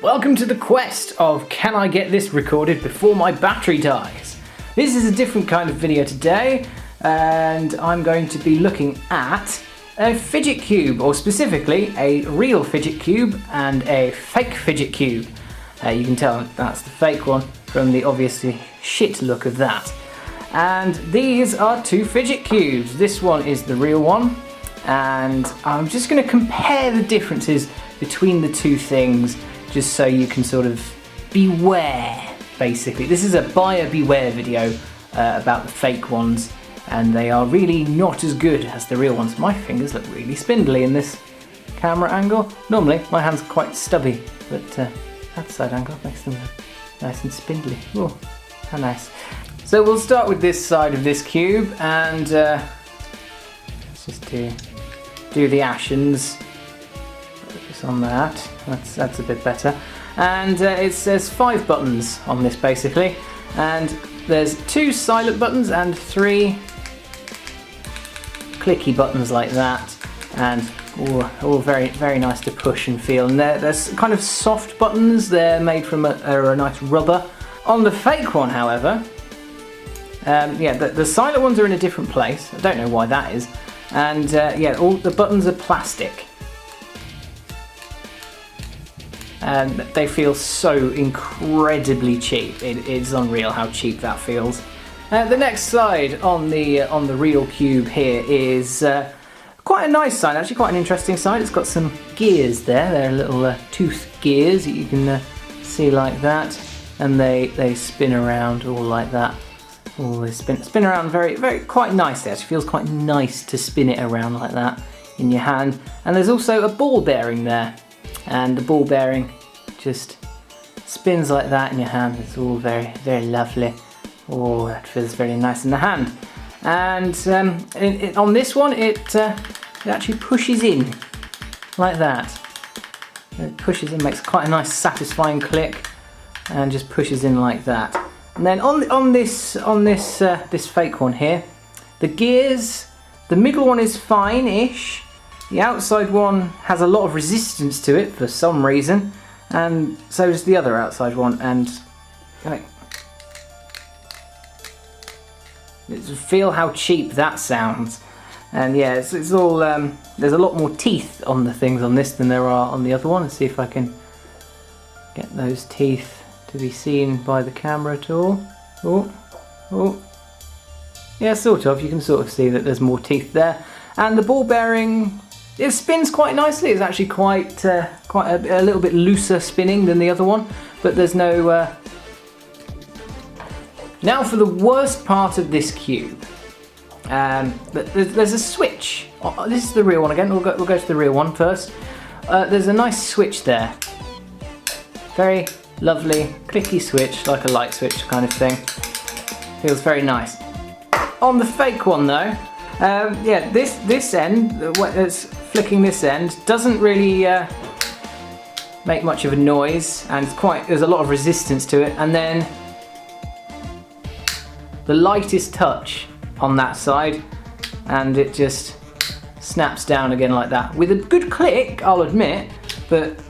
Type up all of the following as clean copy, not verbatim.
Welcome to the quest of can I get this recorded before my battery dies? This is a different kind of video today, and I'm going to be looking at a fidget cube, or specifically a real fidget cube and a fake fidget cube. You can tell that's the fake one from the obviously shit look of that. And these are two fidget cubes. This one is the real one, and I'm just going to compare the differences between the two things, just so you can sort of beware, basically. This is a buyer beware video about the fake ones, and they are really not as good as the real ones. My fingers look really spindly in this camera angle. Normally my hands are quite stubby, but that side angle makes them look nice and spindly. Oh, how nice. So we'll start with this side of this cube, and let's just do the actions. Focus on that. That's a bit better. And it says 5 buttons on this basically, and there's 2 silent buttons and 3 clicky buttons like that, and all very, very nice to push and feel. And there's kind of soft buttons. They're made from a nice rubber. On the fake one, however, yeah, the silent ones are in a different place. I don't know why that is. And yeah, all the buttons are plastic. And they feel so incredibly cheap. It's unreal how cheap that feels. The next side on the real cube here is quite a nice side, actually quite an interesting side. It's got some gears there. They're little tooth gears that you can see like that, and they spin around all like that. Oh, they spin around very, very quite nicely. It feels quite nice to spin it around like that in your hand. And there's also a ball bearing there, and the ball bearing just spins like that in your hand. It's all very, very lovely. Oh, that feels very nice in the hand. And on this one, it actually pushes in like that. It pushes in, makes quite a nice satisfying click, and just pushes in like that. And then on this fake one here, the gears, the middle one is fine-ish. The outside one has a lot of resistance to it for some reason, and so does the other outside one. And feel how cheap that sounds. And yeah, it's all there's a lot more teeth on the things on this than there are on the other one. Let's see if I can get those teeth to be seen by the camera at all. Oh, yeah, sort of. You can sort of see that there's more teeth there. And the ball bearing, it spins quite nicely. It's actually quite a little bit looser spinning than the other one, but there's no. Now for the worst part of this cube. There's a switch. This is the real one again. We'll go to the real one first. There's a nice switch there. Very lovely clicky switch, like a light switch kind of thing. Feels very nice. On the fake one though, yeah, this end, it's flicking this end, doesn't really make much of a noise, and there's a lot of resistance to it. And then the lightest touch on that side, and it just snaps down again like that with a good click, I'll admit, but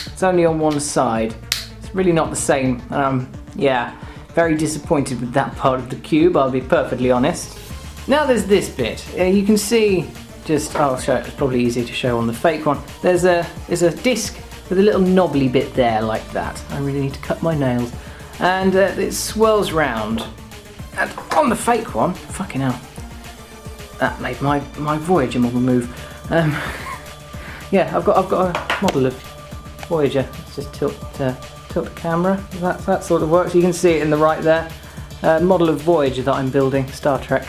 it's only on one side. It's really not the same. Yeah, very disappointed with that part of the cube, I'll be perfectly honest. Now there's this bit. You can see, I'll show it. It's probably easier to show on the fake one. There's a disc with a little knobbly bit there like that. I really need to cut my nails. And it swirls round. And on the fake one, fucking hell, that made my Voyager model move. Yeah, I've got a model of Voyager. Let's just tilt the camera. That sort of works. You can see it in the right there. Model of Voyager that I'm building, Star Trek.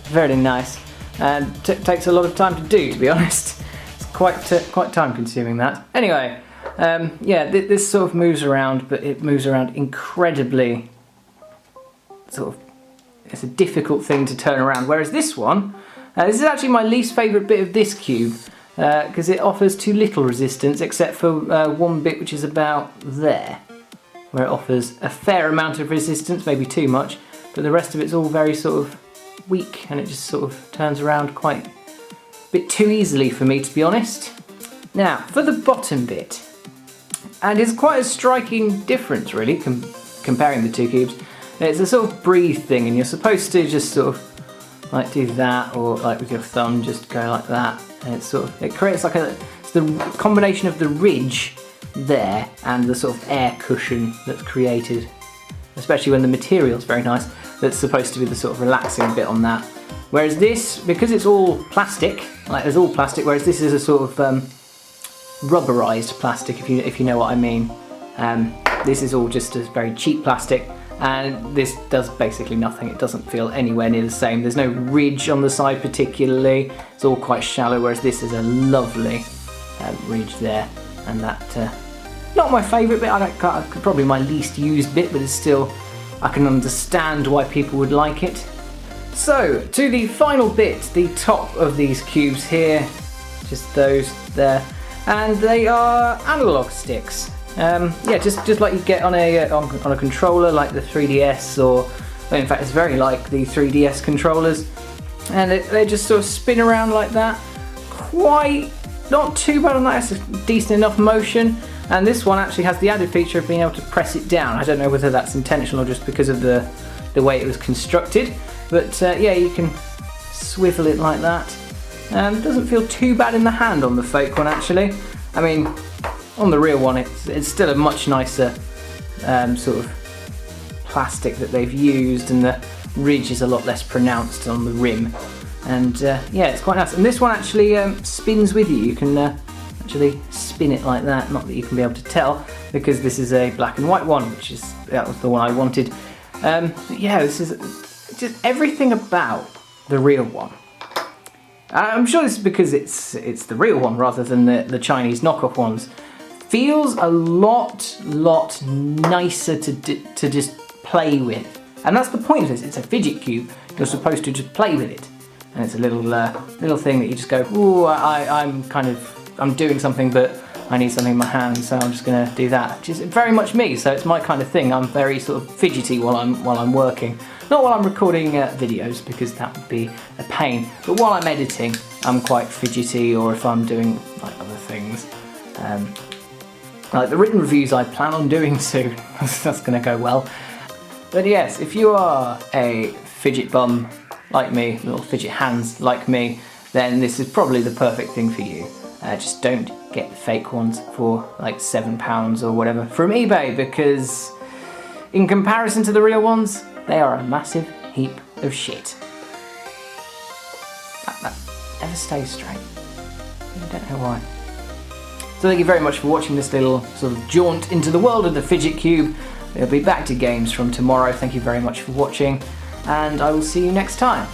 Very nice, and takes a lot of time to do, to be honest. It's quite time consuming, that. Anyway, yeah, this sort of moves around, but it moves around incredibly it's a difficult thing to turn around. Whereas this one, this is actually my least favourite bit of this cube, because it offers too little resistance, except for one bit which is about there, where it offers a fair amount of resistance, maybe too much, but the rest of it's all very sort of weak, and it just sort of turns around quite a bit too easily for me, to be honest. Now, for the bottom bit, And it's quite a striking difference really comparing the two cubes. It's a sort of breathe thing, and you're supposed to just sort of like do that, or like with your thumb just go like that, and it creates like it's the combination of the ridge there and the sort of air cushion that's created, especially when the material's very nice, that's supposed to be the sort of relaxing bit on that. Whereas this, because it's all plastic, like there's all plastic, whereas this is a sort of rubberized plastic, if you know what I mean. This is all just a very cheap plastic, and this does basically nothing. It doesn't feel anywhere near the same. There's no ridge on the side particularly. It's all quite shallow, whereas this is a lovely ridge there, and that not my favourite bit. Probably my least used bit, but it's still, I can understand why people would like it. So to the final bit, the top of these cubes here, just those there, and they are analog sticks. Yeah, just like you get on a controller like the 3DS, or well, in fact it's very like the 3DS controllers, and they just sort of spin around like that. Quite not too bad on that. It's a decent enough motion, and this one actually has the added feature of being able to press it down. I don't know whether that's intentional or just because of the way it was constructed, but yeah, you can swivel it like that. It doesn't feel too bad in the hand on the fake one actually. I mean, on the real one it's still a much nicer sort of plastic that they've used, and the ridge is a lot less pronounced on the rim, and yeah, it's quite nice. And this one actually spins with you. You can actually spin it like that. Not that you can be able to tell because this is a black and white one, that was the one I wanted. But yeah, this is just everything about the real one. I'm sure this is because it's the real one rather than the Chinese knockoff ones. Feels a lot nicer to just play with, and that's the point of this. It's a fidget cube. You're supposed to just play with it, and it's a little thing that you just go, ooh, I'm doing something, but I need something in my hand, so I'm just gonna do that. Which is very much me. So it's my kind of thing. I'm very sort of fidgety while I'm working. Not while I'm recording videos, because that would be a pain. But while I'm editing, I'm quite fidgety, or if I'm doing like other things. Like the written reviews I plan on doing soon. That's going to go well. But yes, if you are a fidget bum like me, little fidget hands like me, then this is probably the perfect thing for you. Just don't get the fake ones for like £7 or whatever from eBay, because in comparison to the real ones, they are a massive heap of shit. That never stays straight. I don't know why. So thank you very much for watching this little sort of jaunt into the world of the fidget cube. We'll be back to games from tomorrow. Thank you very much for watching, and I will see you next time.